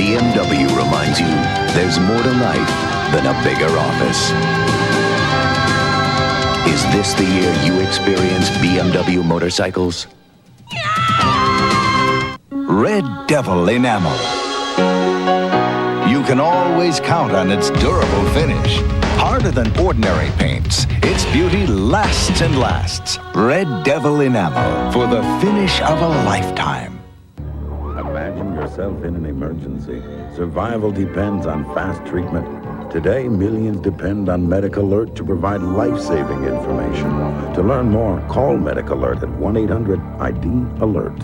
BMW reminds you there's more to life than a bigger office. Is this the year you experience BMW motorcycles? Red Devil enamel. You can always count on its durable finish. Harder than ordinary paints, its beauty lasts and lasts. Red Devil enamel for the finish of a lifetime. Imagine yourself in an emergency. Survival depends on fast treatment. Today, millions depend on MedicAlert to provide life-saving information. To learn more, call MedicAlert at 1-800-ID-ALERT.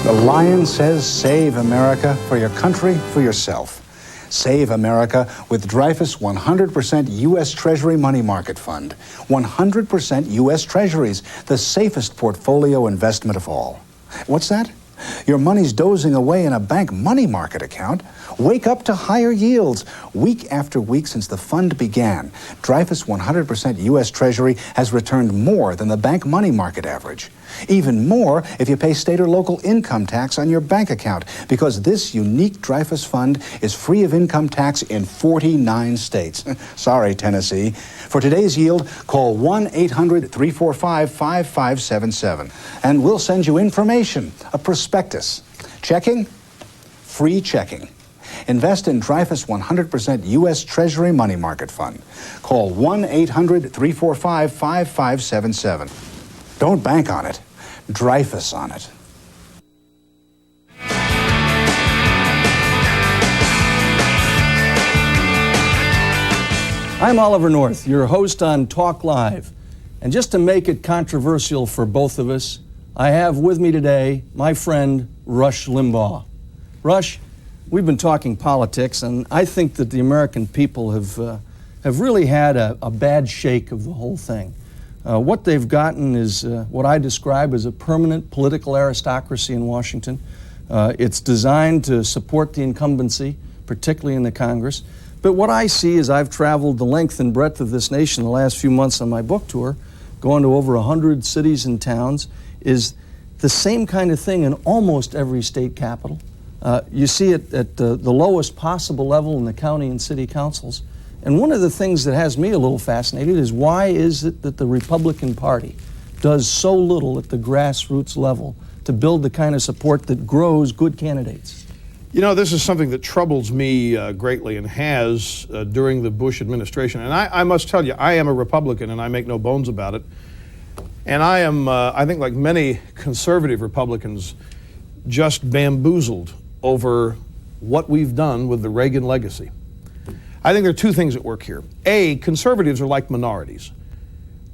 The Lion says save America for your country, for yourself. Save America with Dreyfus 100% U.S. Treasury Money Market Fund. 100% U.S. Treasuries, the safest portfolio investment of all. What's that? Your money's dozing away in a bank money market account. Wake up to higher yields. Week after week since the fund began, Dreyfus 100% U.S. Treasury has returned more than the bank money market average. Even more if you pay state or local income tax on your bank account, because this unique Dreyfus fund is free of income tax in 49 states. Sorry, Tennessee. For today's yield, call 1-800-345-5577, and we'll send you information, a prospectus. Checking? Free checking. Invest in Dreyfus 100% U.S. Treasury Money Market Fund. Call 1-800-345-5577. Don't bank on it. Dreyfus on it. I'm Oliver North, your host on Talk Live. And just to make it controversial for both of us, I have with me today my friend Rush Limbaugh. Rush, we've been talking politics, and I think that the American people have really had a bad shake of the whole thing. What they've gotten is what I describe as a permanent political aristocracy in Washington. It's designed to support the incumbency, particularly in the Congress. But what I see as I've traveled the length and breadth of this nation the last few months on my book tour, going to over 100 cities and towns, is the same kind of thing in almost every state capital. You see it at the lowest possible level in the county and city councils. And one of the things that has me a little fascinated is why is it that the Republican Party does so little at the grassroots level to build the kind of support that grows good candidates? You know, this is something that troubles me greatly and has during the Bush administration. And I must tell you, I am a Republican and I make no bones about it. And I am, I think like many conservative Republicans, just bamboozled over what we've done with the Reagan legacy. I think there are two things at work here. A, conservatives are like minorities.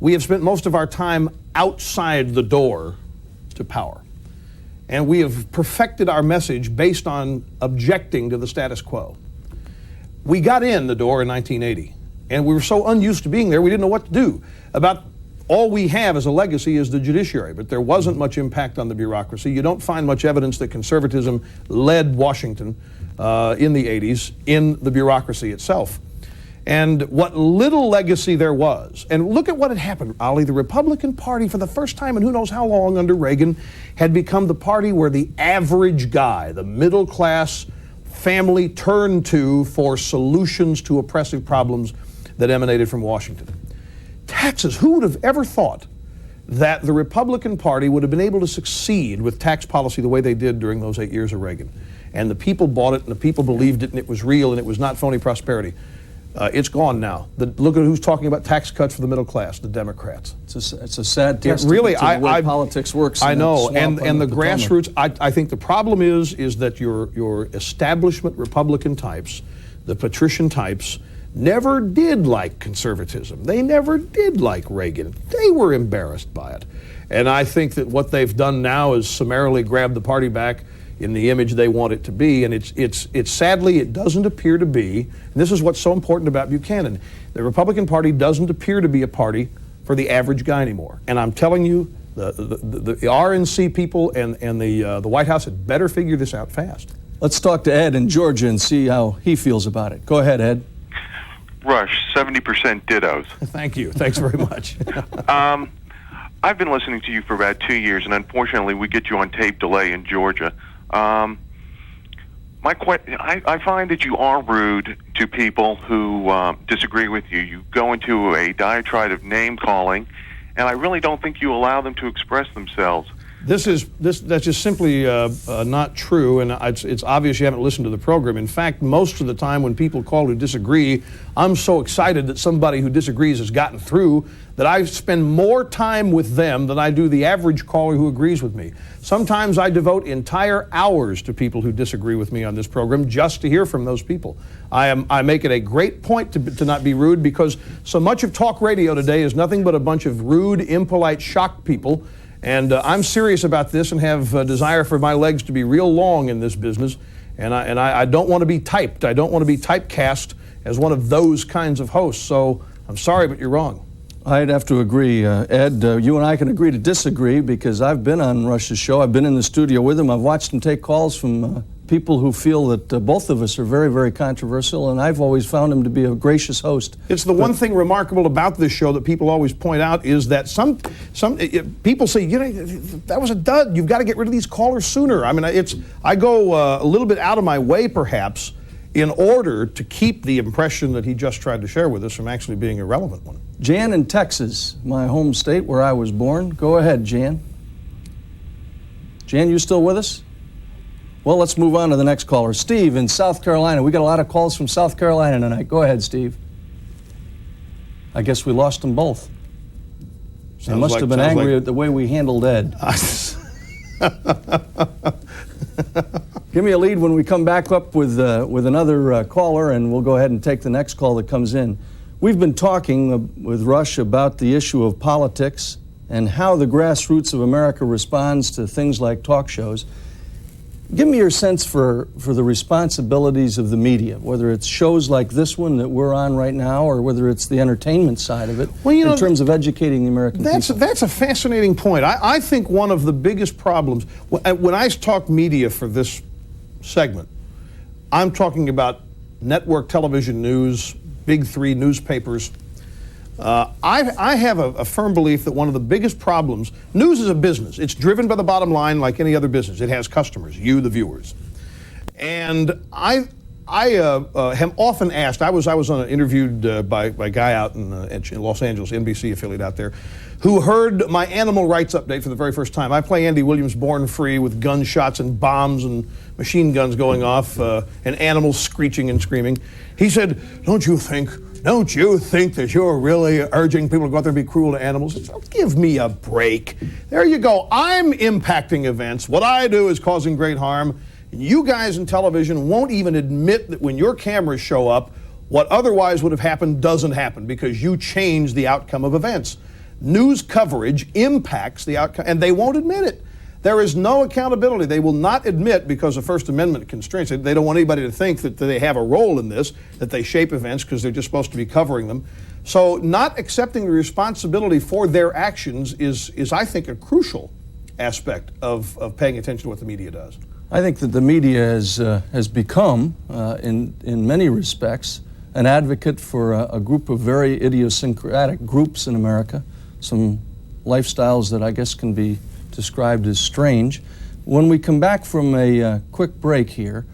We have spent most of our time outside the door to power. And we have perfected our message based on objecting to the status quo. We got in the door in 1980, and we were so unused to being there, we didn't know what to do. About all we have as a legacy is the judiciary, but there wasn't much impact on the bureaucracy. You don't find much evidence that conservatism led Washington in the 80s in the bureaucracy itself. And what little legacy there was, and look at what had happened, Ollie. The Republican Party, for the first time in who knows how long under Reagan, had become the party where the average guy, the middle class family, turned to for solutions to oppressive problems that emanated from Washington. Taxes. Who would have ever thought that the Republican Party would have been able to succeed with tax policy the way they did during those 8 years of Reagan? And the people bought it, and the people believed it, and it was real, and it was not phony prosperity. It's gone now. Look at who's talking about tax cuts for the middle class, the Democrats. It's a sad testament really, to the way politics works. I know, and the grassroots, I think the problem is that your establishment Republican types, the patrician types, never did like conservatism. They never did like Reagan. They were embarrassed by it. And I think that what they've done now is summarily grab the party back in the image they want it to be, and it's sadly, it doesn't appear to be, and this is what's so important about Buchanan, the Republican Party doesn't appear to be a party for the average guy anymore. And I'm telling you, the RNC people and the White House had better figure this out fast. Let's talk to Ed in Georgia and see how he feels about it. Go ahead, Ed. Rush, 70% dittos. Thank you. Thanks very much. I've been listening to you for about 2 years, and unfortunately we get you on tape delay in Georgia. I find that you are rude to people who disagree with you. You go into a diatribe of name-calling, and I really don't think you allow them to express themselves. That's just simply not true, and it's obvious you haven't listened to the program. In fact, most of the time when people call who disagree, I'm so excited that somebody who disagrees has gotten through that I spend more time with them than I do the average caller who agrees with me. Sometimes I devote entire hours to people who disagree with me on this program just to hear from those people. I make it a great point to not be rude, because so much of talk radio today is nothing but a bunch of rude, impolite, shocked people. And I'm serious about this and have a desire for my legs to be real long in this business. And I don't want to be typed. I don't want to be typecast as one of those kinds of hosts. So I'm sorry, but you're wrong. I'd have to agree. Ed, you and I can agree to disagree, because I've been on Rush's show. I've been in the studio with him. I've watched him take calls from people who feel that both of us are very, very controversial, and I've always found him to be a gracious host. It's the one thing remarkable about this show that people always point out is that some people say, you know, that was a dud. You've got to get rid of these callers sooner. I mean, I go a little bit out of my way, perhaps, in order to keep the impression that he just tried to share with us from actually being a relevant one. Jan in Texas, my home state where I was born. Go ahead, Jan. Jan, you still with us? Well, let's move on to the next caller. Steve in South Carolina. We got a lot of calls from South Carolina tonight. Go ahead, Steve. I guess we lost them both. They must have been angry at the way we handled Ed. Give me a lead when we come back up with another caller, and we'll go ahead and take the next call that comes in. We've been talking with Rush about the issue of politics and how the grassroots of America responds to things like talk shows. Give me your sense for the responsibilities of the media, whether it's shows like this one that we're on right now, or whether it's the entertainment side of it, in terms of educating the American people. That's a fascinating point. I think one of the biggest problems, when I talk media for this segment, I'm talking about network television news, big three newspapers. I have a firm belief that one of the biggest problems, news is a business. It's driven by the bottom line like any other business. It has customers, you, the viewers. And I am often asked, I was interviewed by a guy out in Los Angeles, NBC affiliate out there, who heard my animal rights update for the very first time. I play Andy Williams' Born Free with gunshots and bombs and machine guns going off and animals screeching and screaming. He said, don't you think that you're really urging people to go out there and be cruel to animals? Give me a break. There you go. I'm impacting events. What I do is causing great harm. You guys in television won't even admit that when your cameras show up, what otherwise would have happened doesn't happen because you change the outcome of events. News coverage impacts the outcome, and they won't admit it. There is no accountability. They will not admit, because of First Amendment constraints, they don't want anybody to think that they have a role in this, that they shape events because they're just supposed to be covering them. So not accepting the responsibility for their actions is I think, a crucial aspect of paying attention to what the media does. I think that the media has become, in many respects, an advocate for a group of very idiosyncratic groups in America, some lifestyles that I guess can be described as strange. When we come back from a quick break here,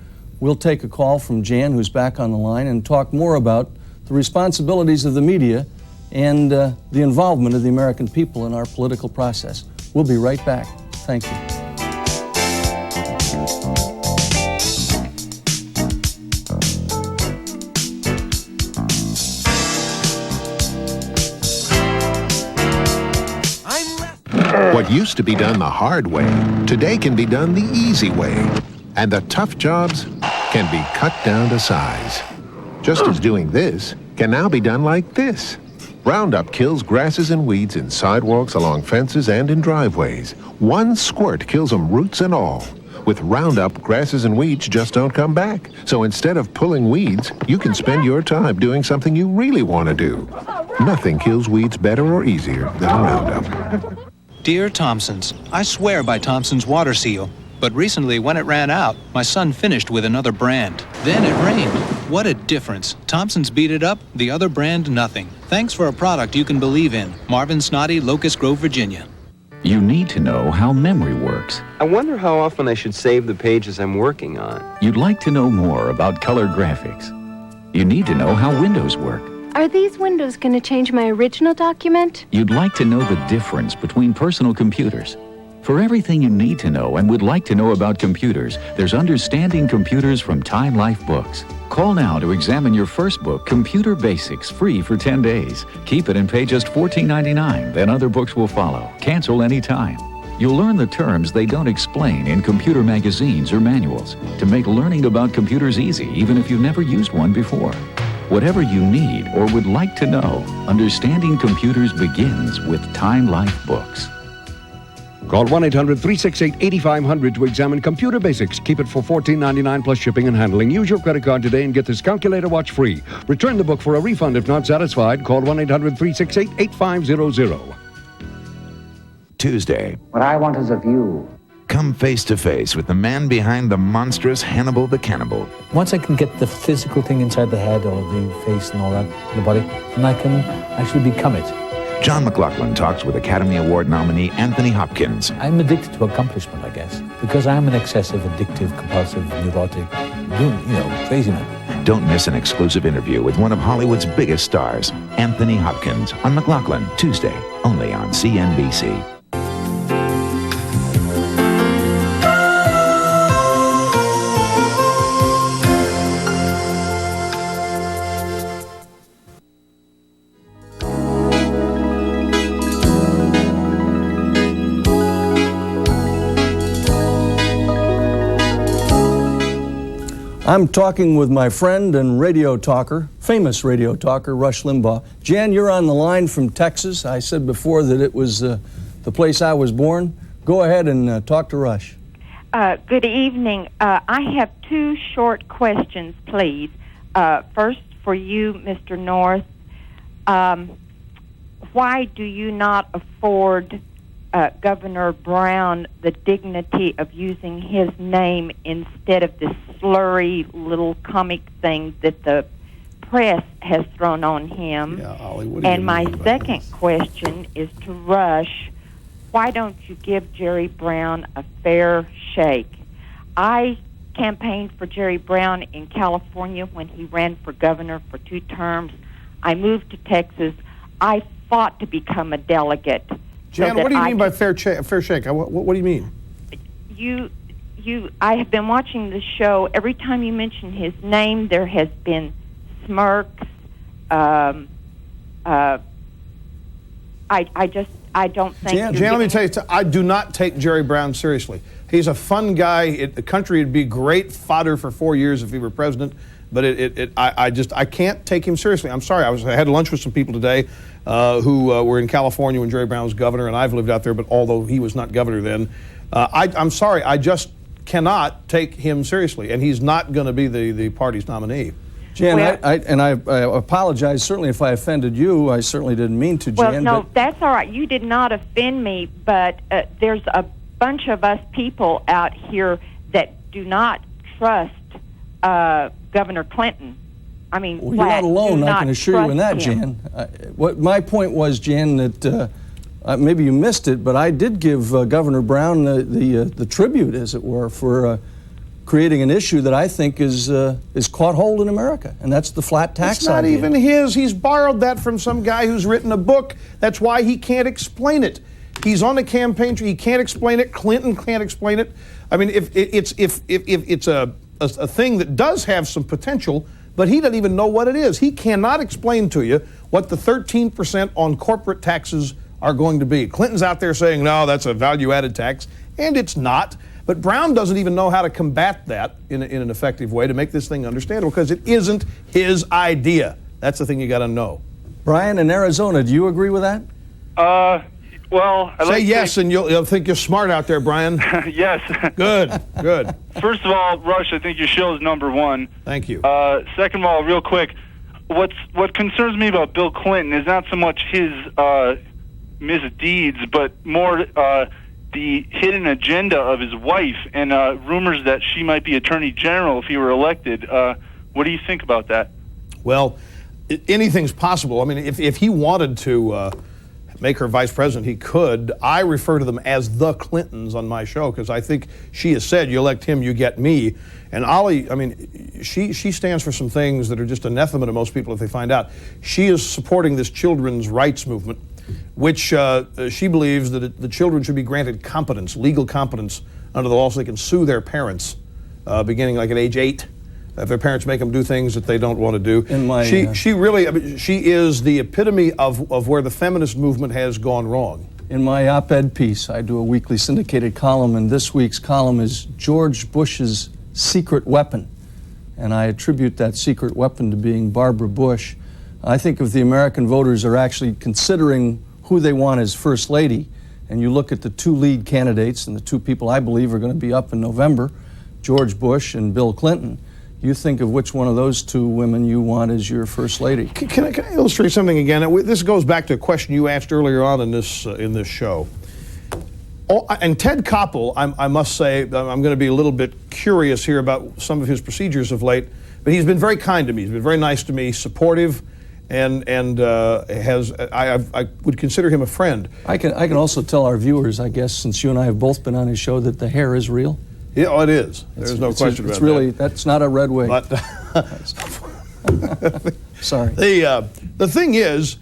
we'll take a call from Jan, who's back on the line, and talk more about the responsibilities of the media and the involvement of the American people in our political process. We'll be right back. Thank you. What used to be done the hard way, today can be done the easy way. And the tough jobs can be cut down to size. Just as doing this can now be done like this. Roundup kills grasses and weeds in sidewalks, along fences, and in driveways. One squirt kills them, roots and all. With Roundup, grasses and weeds just don't come back. So instead of pulling weeds, you can spend your time doing something you really want to do. Nothing kills weeds better or easier than Roundup. Dear Thompsons, I swear by Thompson's water seal. But recently, when it ran out, my son finished with another brand. Then it rained. What a difference. Thompson's beat it up, the other brand nothing. Thanks for a product you can believe in. Marvin Snoddy, Locust Grove, Virginia. You need to know how memory works. I wonder how often I should save the pages I'm working on. You'd like to know more about color graphics. You need to know how windows work. Are these windows going to change my original document? You'd like to know the difference between personal computers. For everything you need to know and would like to know about computers, there's Understanding Computers from Time Life Books. Call now to examine your first book, Computer Basics, free for 10 days. Keep it and pay just $14.99. Then other books will follow. Cancel anytime. You'll learn the terms they don't explain in computer magazines or manuals to make learning about computers easy, even if you've never used one before. Whatever you need or would like to know, Understanding Computers begins with Time Life Books. Call 1-800-368-8500 to examine Computer Basics. Keep it for $14.99 plus shipping and handling. Use your credit card today and get this calculator watch free. Return the book for a refund if not satisfied. Call 1-800-368-8500. Tuesday. What I want is a view. Come face to face with the man behind the monstrous Hannibal the Cannibal. Once I can get the physical thing inside the head or the face and all that, the body, then I can actually become it. John McLaughlin talks with Academy Award nominee Anthony Hopkins. I'm addicted to accomplishment, I guess, because I'm an excessive, addictive, compulsive, neurotic, crazy man. Don't miss an exclusive interview with one of Hollywood's biggest stars, Anthony Hopkins, on McLaughlin, Tuesday, only on CNBC. I'm talking with my friend and radio talker, famous radio talker, Rush Limbaugh. Jan, you're on the line from Texas. I said before that it was the place I was born. Go ahead and talk to Rush. Good evening. I have two short questions, please. First, for you, Mr. North, why do you not afford Governor Brown the dignity of using his name instead of this slurry little comic thing that the press has thrown on him? Yeah, Ollie, what do you and my mean by second this? question is to Rush. Why don't you give Jerry Brown a fair shake? I campaigned for Jerry Brown in California when he ran for governor for 2 terms. I moved to Texas. I fought to become a delegate. Jan, what do you mean by fair shake? What do you mean? I have been watching the show. Every time you mention his name, there has been smirks. I don't think. Jan, let me tell you, I do not take Jerry Brown seriously. He's a fun guy. The country would be great fodder for 4 years if he were president. But I can't take him seriously. I'm sorry. I had lunch with some people today who were in California when Jerry Brown was governor, and I've lived out there. But although he was not governor then, I'm sorry. I just cannot take him seriously, and he's not going to be the party's nominee. Jan, I apologize certainly if I offended you. I certainly didn't mean to, Jan. Well, no, that's all right. You did not offend me, but there's a bunch of us people out here that do not trust Governor Clinton. I mean, well, you're not alone. I can assure you in that, him. Jan. What my point was, Jan, that maybe you missed it, but I did give Governor Brown the tribute, as it were, for creating an issue that I think is caught hold in America, and that's the flat tax It's not idea. even his. He's borrowed that from some guy who's written a book. That's why he can't explain it. He's on the campaign trail. He can't explain it. Clinton can't explain it. I mean, if it's a thing that does have some potential, but he doesn't even know what it is. He cannot explain to you what the 13% on corporate taxes are going to be. Clinton's out there saying, no, that's a value-added tax, and it's not. But Brown doesn't even know how to combat that in an effective way to make this thing understandable, because it isn't his idea. That's the thing you got to know. Brian, in Arizona, do you agree with that? Well, Say yes, and you'll think you're smart out there, Brian. Yes. Good. First of all, Rush, I think your show is number one. Thank you. Second of all, real quick, what concerns me about Bill Clinton is not so much his misdeeds, but more the hidden agenda of his wife and rumors that she might be Attorney General if he were elected. What do you think about that? Well, anything's possible. I mean, if he wanted to make her vice president, he could. I refer to them as the Clintons on my show because I think she has said, you elect him, you get me. And Ollie, I mean, she stands for some things that are just anathema to most people if they find out. She is supporting this children's rights movement, which she believes that the children should be granted competence, legal competence under the law so they can sue their parents beginning like at age 8. If their parents make them do things that they don't want to do. She really, I mean, she is the epitome of where the feminist movement has gone wrong. In my op-ed piece, I do a weekly syndicated column, and this week's column is George Bush's secret weapon. And I attribute that secret weapon to being Barbara Bush. I think if the American voters are actually considering who they want as First Lady, and you look at the two lead candidates and the two people I believe are going to be up in November, George Bush and Bill Clinton, you think of which one of those two women you want as your First Lady. Can I illustrate something again? This goes back to a question you asked earlier on in this show. And Ted Koppel, I must say, I'm going to be a little bit curious here about some of his procedures of late, but he's been very kind to me. He's been very nice to me, supportive, and I would consider him a friend. I can also tell our viewers, I guess, since you and I have both been on his show, that the hair is real. Yeah, it is. There's no question about it's really, that. That's not a red wig. But sorry. The thing is,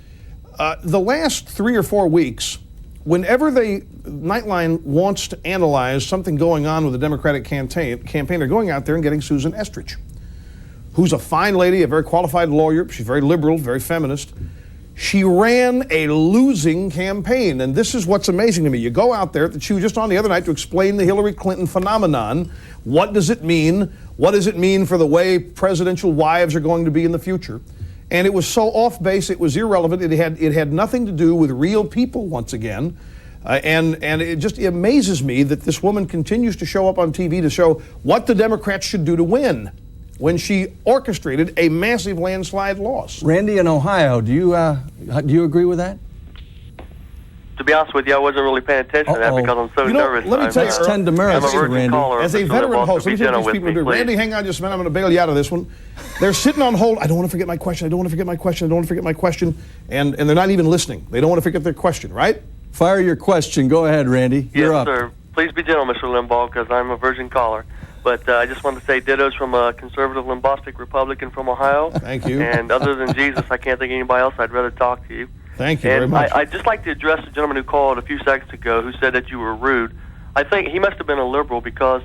the last 3 or 4 weeks, whenever Nightline wants to analyze something going on with the Democratic campaign, they're going out there and getting Susan Estrich, who's a fine lady, a very qualified lawyer. She's very liberal, very feminist. She ran a losing campaign, and this is what's amazing to me. You go out there, she was just on the other night to explain the Hillary Clinton phenomenon. What does it mean? What does it mean for the way presidential wives are going to be in the future? And it was so off base, it was irrelevant. It had nothing to do with real people once again. And it amazes me that this woman continues to show up on TV to show what the Democrats should do to win, when she orchestrated a massive landslide loss. Randy in Ohio, do you agree with that? To be honest with you, I wasn't really paying attention to that because I'm so nervous. Let me tell you, I'm a virgin caller. As a veteran host, let me tell you what these people do. Randy, hang on just a minute. I'm going to bail you out of this one. They're sitting on hold. I don't want to forget my question. I don't want to forget my question. I don't want to forget my question. And they're not even listening. They don't want to forget their question, right? Fire your question. Go ahead, Randy. You're up. Yes, sir. Please be gentle, Mr. Limbaugh, because I'm a virgin caller. But I just wanted to say dittos from a conservative Limbaughstic Republican from Ohio. Thank you. And other than Jesus, I can't think of anybody else I'd rather talk to you. Thank you very much. I'd just like to address the gentleman who called a few seconds ago who said that you were rude. I think he must have been a liberal because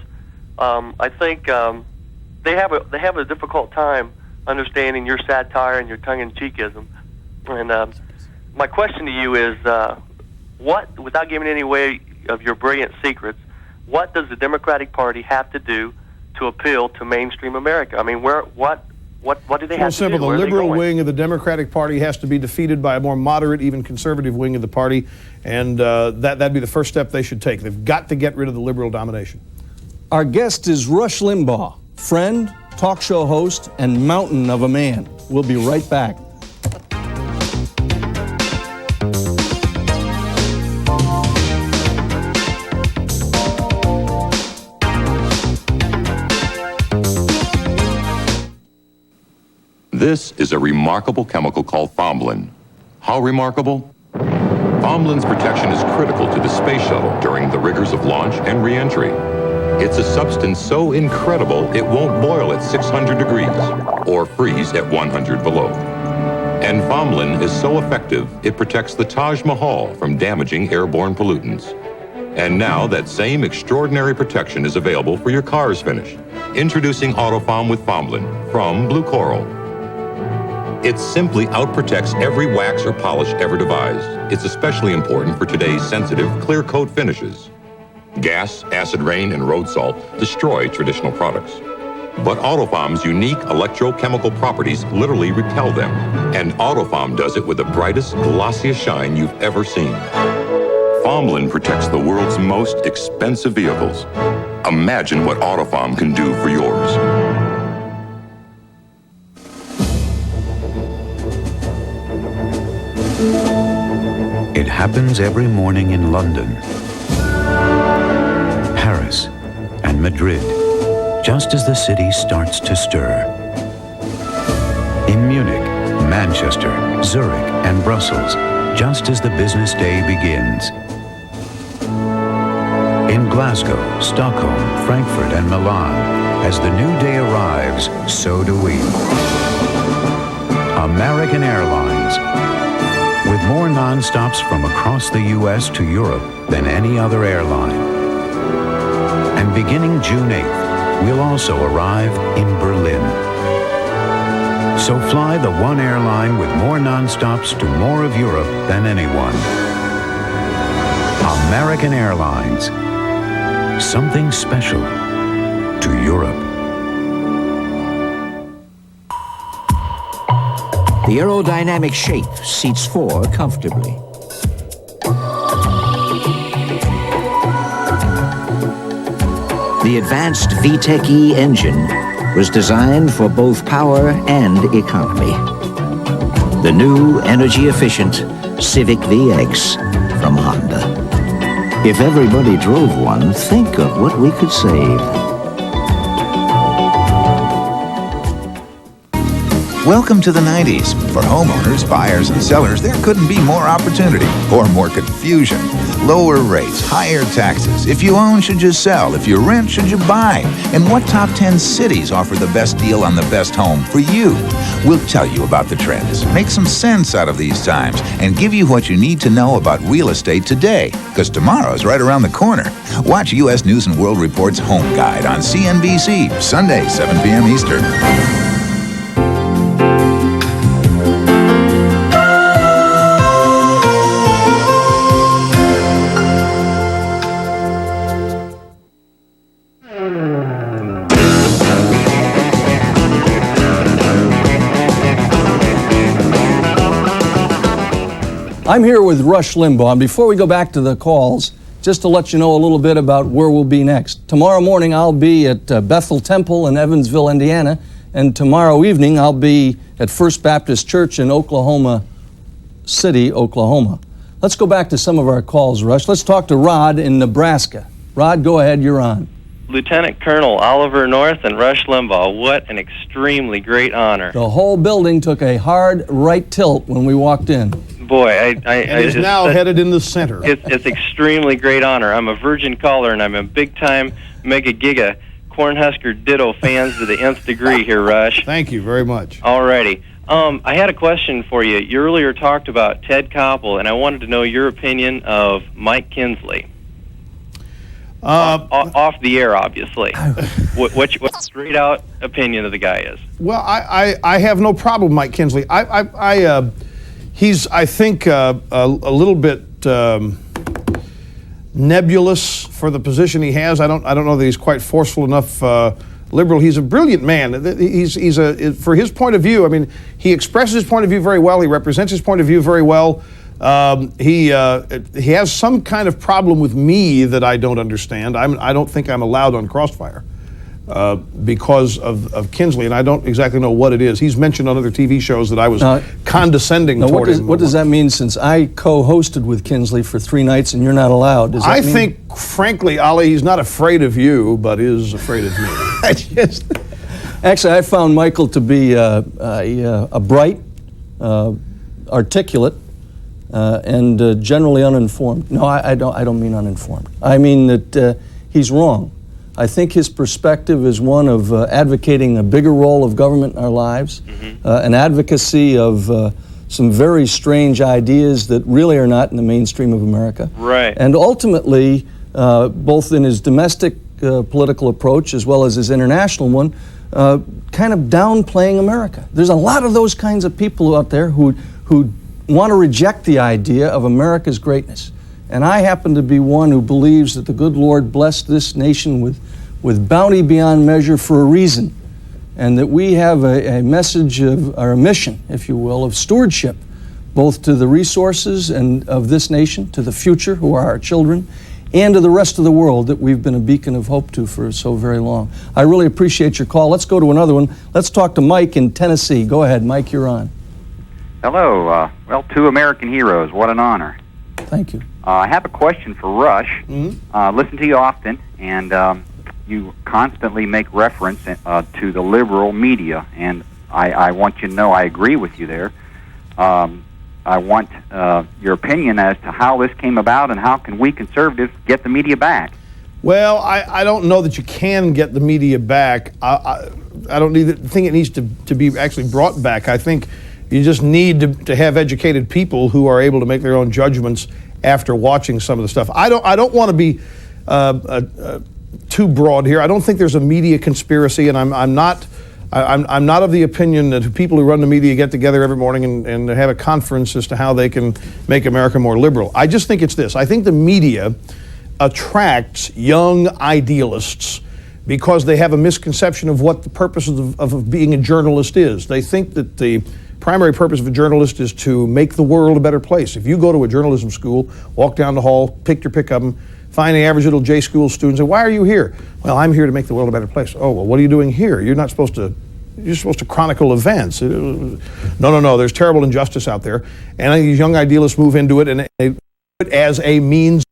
I think they have a difficult time understanding your satire and your tongue-in-cheekism. And my question to you is, what, without giving any away of your brilliant secrets, what does the Democratic Party have to do to appeal to mainstream America? I mean, what do they have to do? Simple. The liberal wing of the Democratic Party has to be defeated by a more moderate, even conservative wing of the party, and that'd be the first step they should take. They've got to get rid of the liberal domination. Our guest is Rush Limbaugh, friend, talk show host, and mountain of a man. We'll be right back. This is a remarkable chemical called formalin. How remarkable? Formalin's protection is critical to the space shuttle during the rigors of launch and re-entry. It's a substance so incredible it won't boil at 600 degrees or freeze at 100 below. And formalin is so effective it protects the Taj Mahal from damaging airborne pollutants. And now that same extraordinary protection is available for your car's finish. Introducing Autofoam with formalin from Blue Coral. It simply outprotects every wax or polish ever devised. It's especially important for today's sensitive, clear coat finishes. Gas, acid rain, and road salt destroy traditional products. But Autofoam's unique electrochemical properties literally repel them. And Autofoam does it with the brightest, glossiest shine you've ever seen. Formalin protects the world's most expensive vehicles. Imagine what Autofoam can do for yours. It happens every morning in London, Paris, and Madrid, just as the city starts to stir. In Munich, Manchester, Zurich, and Brussels, just as the business day begins. In Glasgow, Stockholm, Frankfurt, and Milan, as the new day arrives, so do we. American Airlines, with more non-stops from across the U.S. to Europe than any other airline. And beginning June 8th, we'll also arrive in Berlin. So fly the one airline with more non-stops to more of Europe than anyone. American Airlines. Something special to Europe. The aerodynamic shape seats 4 comfortably. The advanced VTEC-E engine was designed for both power and economy. The new energy-efficient Civic VX from Honda. If everybody drove one, think of what we could save. Welcome to the 90s. For homeowners, buyers, and sellers, there couldn't be more opportunity or more confusion. Lower rates, higher taxes. If you own, should you sell? If you rent, should you buy? And what top 10 cities offer the best deal on the best home for you? We'll tell you about the trends, make some sense out of these times, and give you what you need to know about real estate today, because tomorrow's right around the corner. Watch U.S. News & World Report's Home Guide on CNBC, Sunday, 7 p.m. Eastern. I'm here with Rush Limbaugh, and before we go back to the calls, just to let you know a little bit about where we'll be next. Tomorrow morning I'll be at Bethel Temple in Evansville, Indiana, and tomorrow evening I'll be at First Baptist Church in Oklahoma City, Oklahoma. Let's go back to some of our calls, Rush. Let's talk to Rod in Nebraska. Rod, go ahead, you're on. Lieutenant Colonel Oliver North and Rush Limbaugh, what an extremely great honor. The whole building took a hard right tilt when we walked in. Boy, and is now headed in the center. It's extremely great honor. I'm a virgin caller, and I'm a big-time Mega Giga Cornhusker Ditto fans to the nth degree here, Rush. Thank you very much. Alrighty. I had a question for you. You earlier talked about Ted Koppel, and I wanted to know your opinion of Mike Kinsley. Off the air, obviously. What straight-out opinion of the guy is? Well, I have no problem with Mike Kinsley. He's, I think, a little bit nebulous for the position he has. I don't know that he's quite forceful enough liberal. He's a brilliant man. He's for his point of view. I mean, he expresses his point of view very well. He represents his point of view very well. He has some kind of problem with me that I don't understand. I don't think I'm allowed on Crossfire because of Kinsley, and I don't exactly know what it is. He's mentioned on other TV shows that I was condescending toward him. What does that mean, since I co-hosted with Kinsley for 3 nights and you're not allowed? I think, frankly, Ollie, he's not afraid of you, but is afraid of me. Actually, I found Michael to be a bright, articulate, and generally uninformed. No, I don't mean uninformed. I mean that he's wrong. I think his perspective is one of advocating a bigger role of government in our lives, an advocacy of some very strange ideas that really are not in the mainstream of America. Right. And ultimately, both in his domestic political approach as well as his international one, kind of downplaying America. There's a lot of those kinds of people out there who want to reject the idea of America's greatness. And I happen to be one who believes that the good Lord blessed this nation with bounty beyond measure for a reason, and that we have a message of, or a mission, if you will, of stewardship, both to the resources and of this nation, to the future, who are our children, and to the rest of the world that we've been a beacon of hope to for so very long. I really appreciate your call. Let's go to another one. Let's talk to Mike in Tennessee. Go ahead, Mike, you're on. Hello. Well, 2 American heroes. What an honor. Thank you. I have a question for Rush. Listen to you often, and you constantly make reference to the liberal media, and I want you to know I agree with you there. I want your opinion as to how this came about and how can we conservatives get the media back. Well, I don't know that you can get the media back. I don't think it needs to be actually brought back. I think you just need to have educated people who are able to make their own judgments after watching some of the stuff. I don't want to be too broad here. I don't think there's a media conspiracy, and I'm not of the opinion that people who run the media get together every morning and have a conference as to how they can make America more liberal. I just think it's this. I think the media attracts young idealists because they have a misconception of what the purpose of being a journalist is. They think that the primary purpose of a journalist is to make the world a better place. If you go to a journalism school, walk down the hall, pick up them, find the average little J school student and say, why are you here? Well, I'm here to make the world a better place. Oh, well, what are you doing here? You're supposed to chronicle events. No, there's terrible injustice out there. And I think these young idealists move into it and they do it as a means